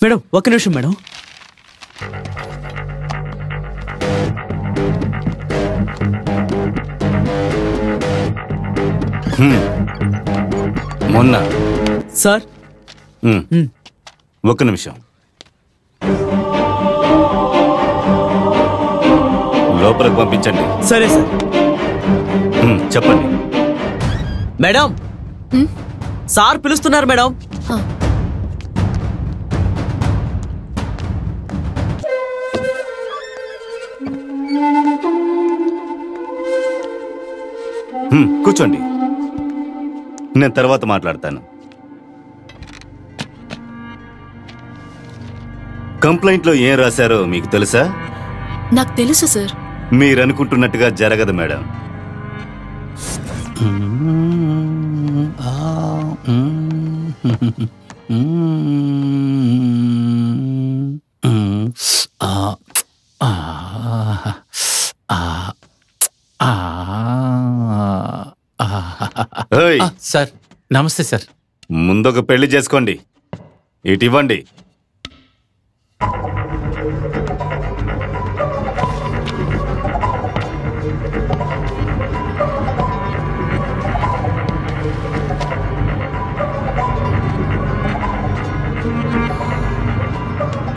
Madam ఒక్క నిమిషం madam. మొన్న సార్ ఒక్క నిమిషం. లోపలికి పంపించండి. సరే సార్. చెప్పండి మేడం. సార్ పిలుస్తున్నారు మేడం. కూర్చోండి, నేను తర్వాత మాట్లాడతాను. కంప్లైంట్లో ఏం రాశారో మీకు తెలుసా? నాకు తెలుసు సార్. మీరనుకుంటున్నట్టుగా జరగదు మేడం. సార్ నమస్తే సార్. ముందొక పెళ్లి చేసుకోండి, ఇటివ్వండి.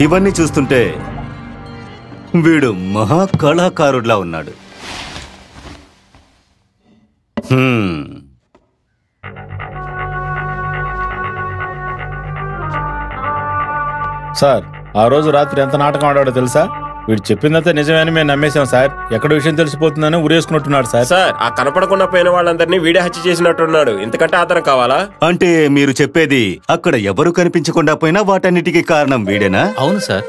ఇవన్నీ చూస్తుంటే వీడు మహాకళాకారుడిలా ఉన్నాడు. సార్ ఆ రోజు రాత్రి ఎంత నాటకం ఆడాడో తెలుసా? వీడు చెప్పిందంతా నిజమే అని మేము నమ్మేశాం సార్. ఎక్కడ విషయం తెలిసిపోతుందని ఉరేసుకున్నట్టున్నాడు సార్. సార్ ఆ కనపడకుండా పోయిన వాళ్ళందరినీ వీడే హత్య చేసినట్టున్నాడు. ఇంతకంటే ఆధారం కావాలా? అంటే మీరు చెప్పేది అక్కడ ఎవరు కనిపించకుండా పోయినా వాటన్నిటికీ కారణం వీడేనా? అవును సార్.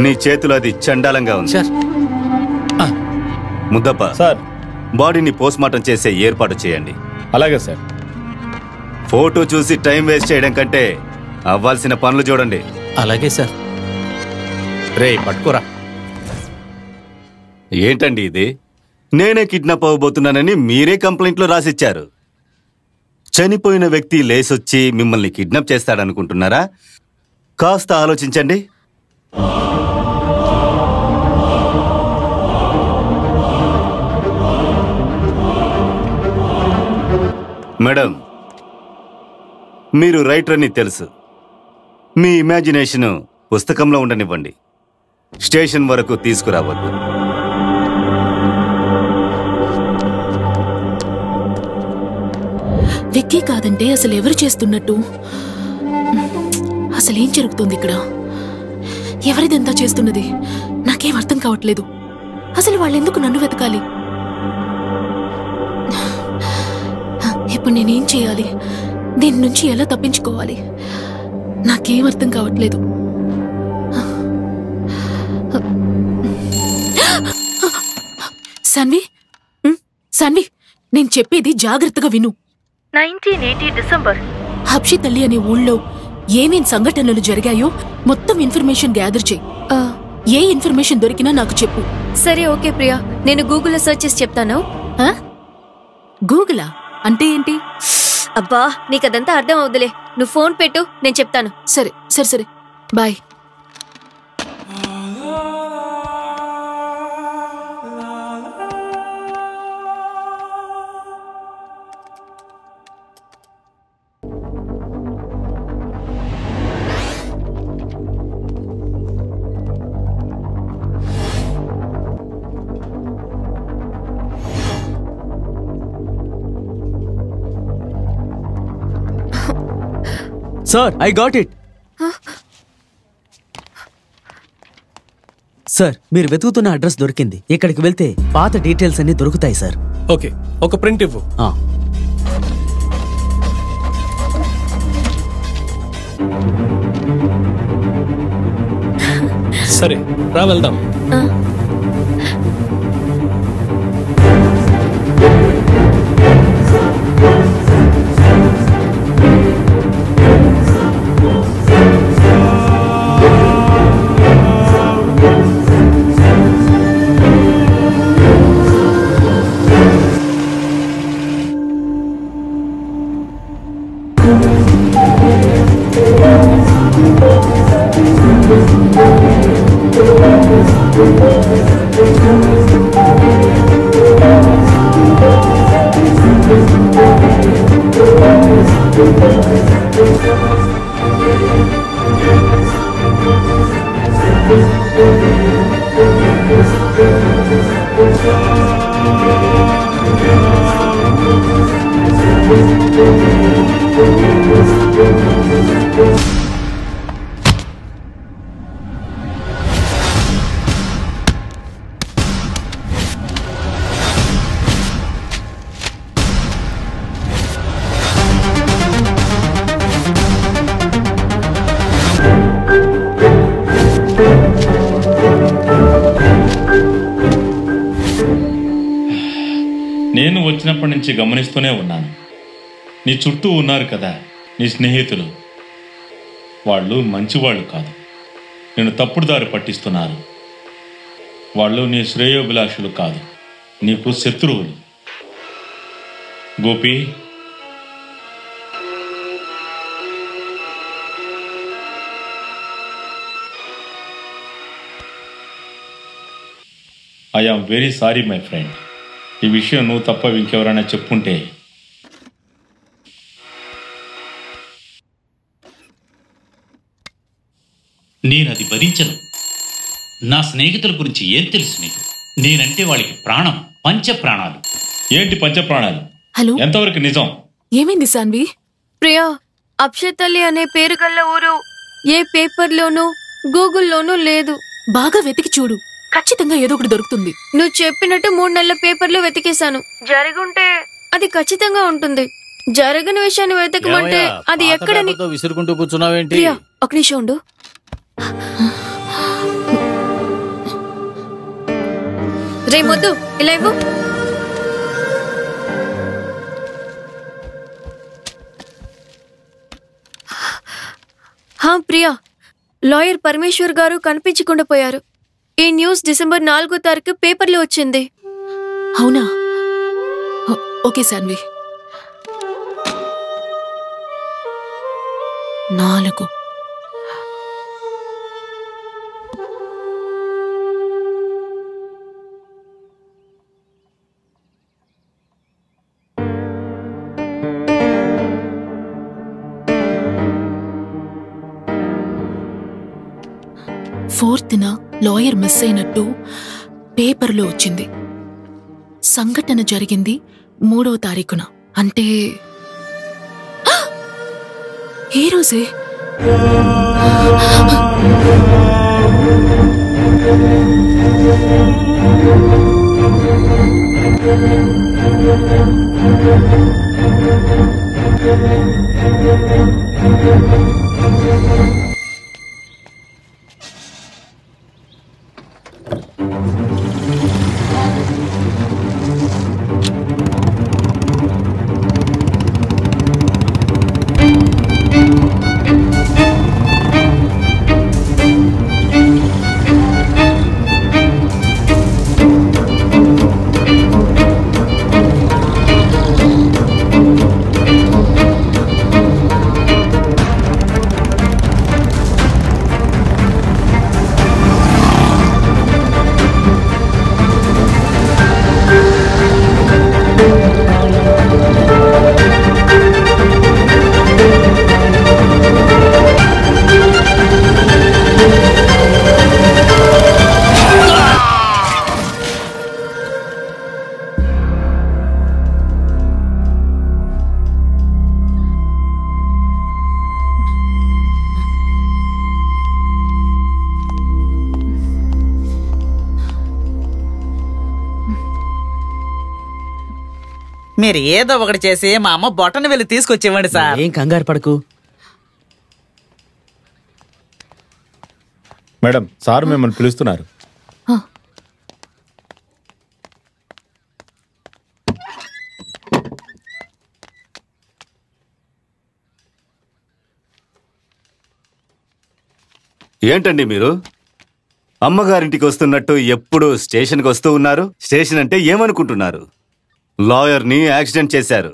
నీ చేతులు అది చండాలంగా ఉంది సార్. ముద్దప్ప సార్, బాడీని పోస్ట్మార్టం చేసే ఏర్పాటు చేయండి. అలాగే సార్. ఫోటో చూసి టైం వేస్ట్ చేయడం కంటే అవ్వాల్సిన పనులు చూడండి. అలాగే సార్. రే పట్టుకోరా. ఏంటండి ఇది? నేనే కిడ్నాప్ అవ్వబోతున్నానని మీరే కంప్లైంట్లో రాసిచ్చారు. చనిపోయిన వ్యక్తి లేసొచ్చి మిమ్మల్ని కిడ్నాప్ చేస్తాడనుకుంటున్నారా? కాస్త ఆలోచించండి. మేడం, మీరు రైటర్ అని తెలుసు. మీ ఇమాజినేషన్ పుస్తకంలో ఉండనివ్వండి, స్టేషన్ వరకు తీసుకురావద్దు. విక్కీ కాదంటే అసలు ఎవరు చేస్తున్నట్టు? అసలేం జరుగుతుంది ఇక్కడ? ఎవరిదంతా చేస్తున్నది? నాకేం అర్థం కావట్లేదు. అసలు వాళ్ళెందుకు నన్ను వెతకాలి? ఇప్పుడు నేనేం చేయాలి? దీని నుంచి ఎలా తప్పించుకోవాలి? నాకేం అర్థం కావట్లేదు. సన్వి, సన్వి, నేను చెప్పేది జాగ్రత్తగా విను. 1980 డిసెంబర్ హబ్షి తల్లి అనే ఊళ్ళో ఏమేం సంఘటనలు జరిగాయో మొత్తం ఇన్ఫర్మేషన్ గ్యాదర్ చేయి. ఏ ఇన్ఫర్మేషన్ దొరికినా నాకు చెప్పు. సరే ఓకే ప్రియా, నేను గూగుల్లో సెర్చ్ చేసి చెప్తాను. గూగులా అంటే ఏంటి? అబ్బా నీకదంతా అర్థం అవుదులే, నువ్వు ఫోన్ పెట్టు, నేను చెప్తాను. సరే సరే సరే, bye. Sir, I got it. Sir, మీరు వెతుకుతున్న అడ్రస్ దొరికింది. ఇక్కడికి వెళ్తే పాత డీటెయిల్స్ అన్ని దొరుకుతాయి సార్. ఓకే, ఒక ప్రింట్ ఇవ్వు. సరే రా వెళ్దాం. నేను వచ్చినప్పటి నుంచి గమనిస్తూనే ఉన్నాను. నీ చుట్టూ ఉన్నారు కదా నీ స్నేహితులు, వాళ్ళు మంచివాళ్ళు కాదు, నేను తప్పుడు దారి పట్టిస్తున్నారు. వాళ్ళు నీ శ్రేయోభిలాషులు కాదు, నీకు శత్రువులు. Gopi, I am very sorry my friend. ఈ విషయం నువ్వు తప్ప ఇంకెవరైనా చెప్పుంటే నేనది భరించను. నా స్నేహితుల గురించి ఏం తెలుసు నీకు? నేనంటే వాళ్ళకి ప్రాణం, పంచ ప్రాణాలు. ఏంటి పంచప్రాణాలు? హలో, ఎంతవరకు నిజం? ఏమైంది సాన్వి? ప్రియా, అక్షతల్లి అనే పేరు గల్ల ఊరు ఏ పేపర్లోనూ గూగుల్లోనూ లేదు. బాగా వెతికి చూడు, ఖచ్చితంగా ఏదో ఒకటి దొరుకుతుంది. నువ్వు చెప్పినట్టు 3 నెలల పేపర్లో వెతికేశాను. జరుగుంటే అది ఖచ్చితంగా ఉంటుంది. జరగని విషయాన్ని వెతకమంటే అది ఎక్కడని విసురుకుంటూ కూర్చున్నావేంటి? ప్రియా, ఒక నిమిషం ఉండు. రే మొద్దు, ఇలా ఇవ్వు. ప్రియా, లాయర్ పరమేశ్వర్ గారు కనిపించకుండా పోయారు. ఈ న్యూస్ December 4వ తారీఖు పేపర్లో వచ్చింది. అవునా? ఓకే సాన్వి. 4 4న లాయర్ మిస్ అయినట్టు పేపర్లో వచ్చింది. సంఘటన జరిగింది 3వ తారీఖున, అంటే ఏ రోజే? మీరు ఏదో ఒకటి చేసి మా అమ్మ బొట్టను వెళ్ళి తీసుకొచ్చివ్వండి సార్. ఏం కంగారు పడకు. మేడం, సార్ మిమ్మల్ని పిలుస్తున్నారు. ఏంటండి మీరు అమ్మగారింటికి వస్తున్నట్టు ఎప్పుడు స్టేషన్కి వస్తూ ఉన్నారు? స్టేషన్ అంటే ఏమనుకుంటున్నారు? లాయర్ని యాక్సిడెంట్ చేశారు,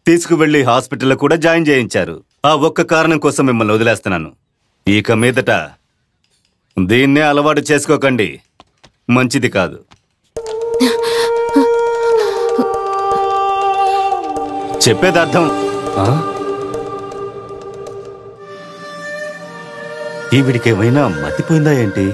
తీసుకువెళ్ళి హాస్పిటల్లో కూడా జాయిన్ చేయించారు. ఆ ఒక్క కారణం కోసం మిమ్మల్ని వదిలేస్తున్నాను. ఇక మీదట దీన్నే అలవాటు చేసుకోకండి. మంచిది కాదు. చెప్పేది అర్థం. ఈవిడికేమైనా మతిపోయిందా ఏంటి?